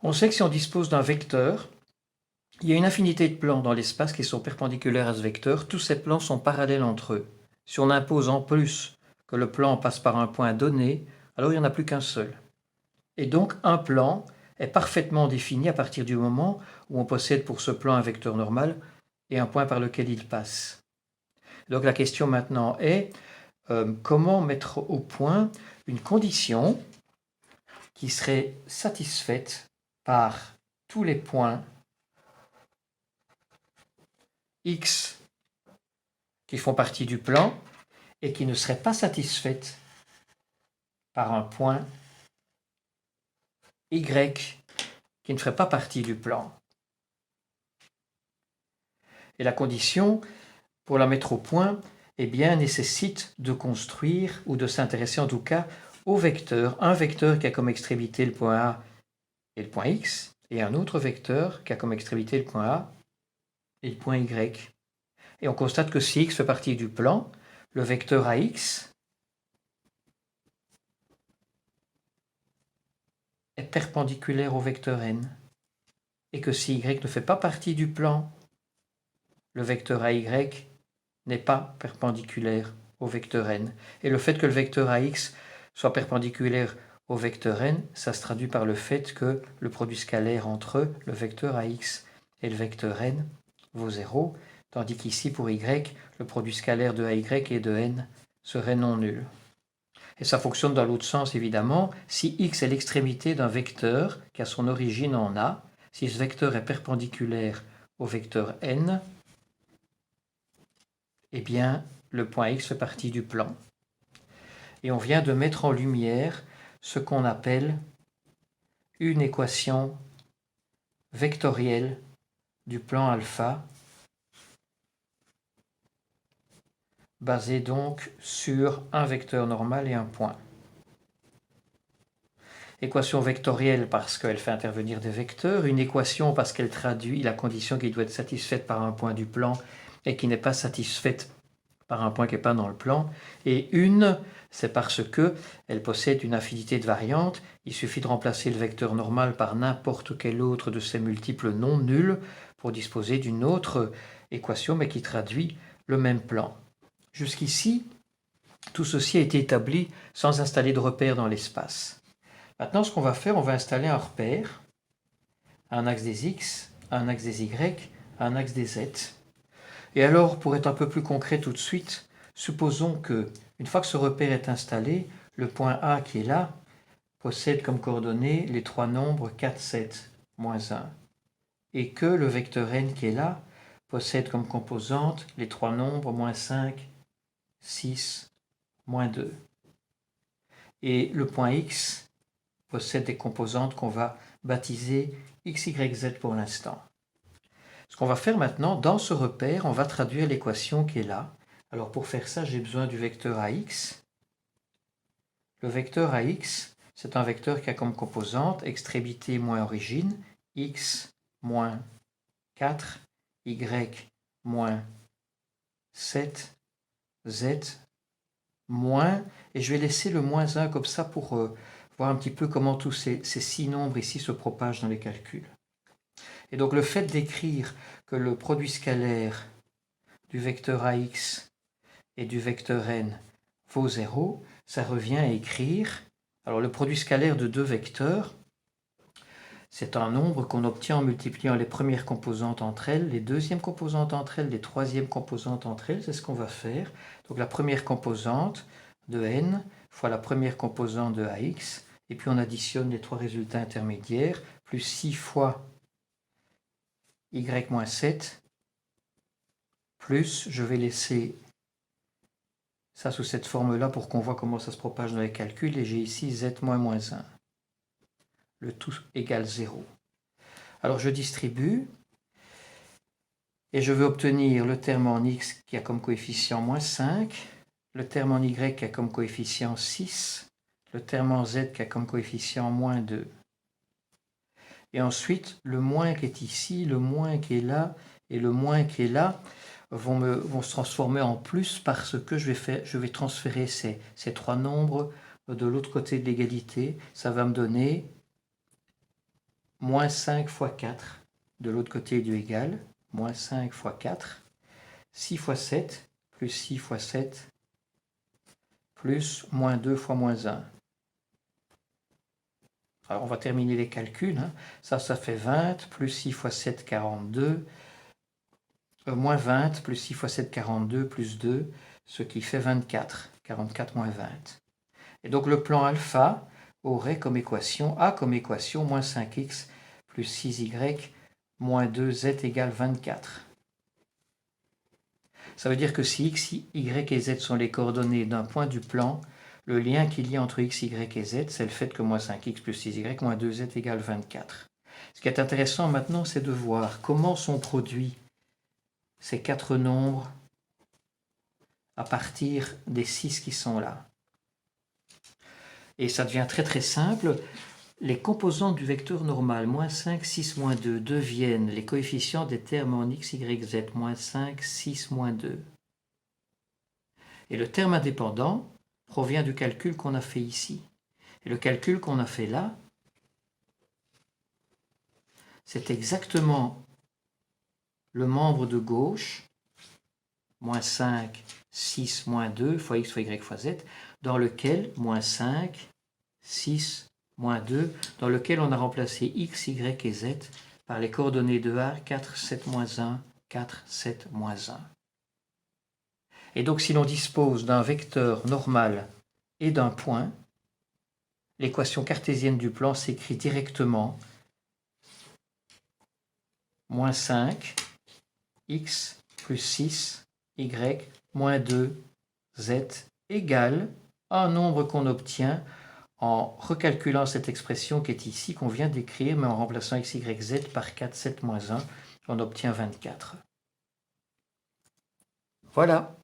On sait que si on dispose d'un vecteur, il y a une infinité de plans dans l'espace qui sont perpendiculaires à ce vecteur. Tous ces plans sont parallèles entre eux. Si on impose en plus que le plan passe par un point donné, alors il n'y en a plus qu'un seul. Et donc un plan est parfaitement défini à partir du moment où on possède pour ce plan un vecteur normal et un point par lequel il passe. Donc la question maintenant est comment mettre au point une condition qui serait satisfaite par tous les points x qui font partie du plan et qui ne serait pas satisfaite par un point y qui ne ferait pas partie du plan. Et la condition, pour la mettre au point, eh bien, nécessite de construire ou de s'intéresser en tout cas au vecteur. Un vecteur qui a comme extrémité le point A et le point X, et un autre vecteur qui a comme extrémité le point A et le point Y. Et on constate que si X fait partie du plan, le vecteur AX est perpendiculaire au vecteur N. Et que si Y ne fait pas partie du plan, le vecteur AY n'est pas perpendiculaire au vecteur n. Et le fait que le vecteur ax soit perpendiculaire au vecteur n, ça se traduit par le fait que le produit scalaire entre le vecteur ax et le vecteur n vaut 0, tandis qu'ici pour y, le produit scalaire de ay et de n serait non nul. Et ça fonctionne dans l'autre sens évidemment. Si x est l'extrémité d'un vecteur qui a son origine en A, si ce vecteur est perpendiculaire au vecteur n, eh bien, le point X fait partie du plan. Et on vient de mettre en lumière ce qu'on appelle une équation vectorielle du plan alpha, basée donc sur un vecteur normal et un point. Équation vectorielle parce qu'elle fait intervenir des vecteurs, une équation parce qu'elle traduit la condition qui doit être satisfaite par un point du plan et qui n'est pas satisfaite par un point qui n'est pas dans le plan, et une, c'est parce que elle possède une infinité de variantes. Il suffit de remplacer le vecteur normal par n'importe quel autre de ses multiples non nuls pour disposer d'une autre équation, mais qui traduit le même plan. Jusqu'ici, tout ceci a été établi sans installer de repère dans l'espace. Maintenant, ce qu'on va faire, on va installer un repère, un axe des x, un axe des y, un axe des z. Et alors, pour être un peu plus concret tout de suite, supposons que, une fois que ce repère est installé, le point A qui est là possède comme coordonnées les trois nombres 4, 7, moins 1. Et que le vecteur n qui est là possède comme composante les trois nombres moins 5, 6, moins 2. Et le point x possède des composantes qu'on va baptiser x, y, z pour l'instant. Ce qu'on va faire maintenant, dans ce repère, on va traduire l'équation qui est là. Alors pour faire ça, j'ai besoin du vecteur AX. Le vecteur AX, c'est un vecteur qui a comme composante extrémité moins origine, x moins 4, y moins 7, z moins, et je vais laisser le moins 1 comme ça pour voir un petit peu comment tous ces 6 nombres ici se propagent dans les calculs. Et donc le fait d'écrire que le produit scalaire du vecteur AX et du vecteur n vaut 0, ça revient à écrire, alors le produit scalaire de deux vecteurs, c'est un nombre qu'on obtient en multipliant les premières composantes entre elles, les deuxièmes composantes entre elles, les troisièmes composantes entre elles, c'est ce qu'on va faire. Donc la première composante de n fois la première composante de ax, et puis on additionne les trois résultats intermédiaires, plus 6 fois y-7, plus, je vais laisser ça sous cette forme-là pour qu'on voit comment ça se propage dans les calculs, et j'ai ici z moins 1. Le tout égale 0. Alors je distribue, et je veux obtenir le terme en x qui a comme coefficient moins 5, le terme en y qui a comme coefficient 6, le terme en z qui a comme coefficient moins 2. Et ensuite, le moins qui est ici, le moins qui est là, et le moins qui est là, vont se transformer en plus parce que je vais transférer ces trois nombres de l'autre côté de l'égalité. Ça va me donner moins 5 fois 4, de l'autre côté du égal, moins 5 fois 4, 6 fois 7, plus 6 fois 7, plus moins 2 fois moins 1. Alors on va terminer les calculs. Ça fait 20, plus 6 fois 7, 42, moins 20, plus 6 fois 7, 42, plus 2, ce qui fait 24. 44 moins 20. Et donc le plan alpha aurait comme équation, a comme équation, moins 5x plus 6y moins 2z égale 24. Ça veut dire que si x, y et z sont les coordonnées d'un point du plan, le lien qu'il y a entre x, y et z, c'est le fait que moins 5x plus 6y moins 2z égale 24. Ce qui est intéressant maintenant, c'est de voir comment sont produits ces quatre nombres à partir des 6 qui sont là. Et ça devient très très simple. Les composantes du vecteur normal, moins 5, 6, moins 2, deviennent les coefficients des termes en x, y, z, moins 5, 6, moins 2. Et le terme indépendant provient du calcul qu'on a fait ici. Et le calcul qu'on a fait là, c'est exactement le membre de gauche, moins 5, 6, moins 2, fois x, fois y, fois z, dans lequel, moins 5, 6, moins 2, dans lequel on a remplacé x, y et z par les coordonnées de A, 4, 7, moins 1, 4, 7, moins 1. Et donc si l'on dispose d'un vecteur normal et d'un point, l'équation cartésienne du plan s'écrit directement moins 5, x plus 6, y moins 2, z égale un nombre qu'on obtient en recalculant cette expression qui est ici, qu'on vient d'écrire, mais en remplaçant x, y, z par 4, 7, moins 1, on obtient 24. Voilà.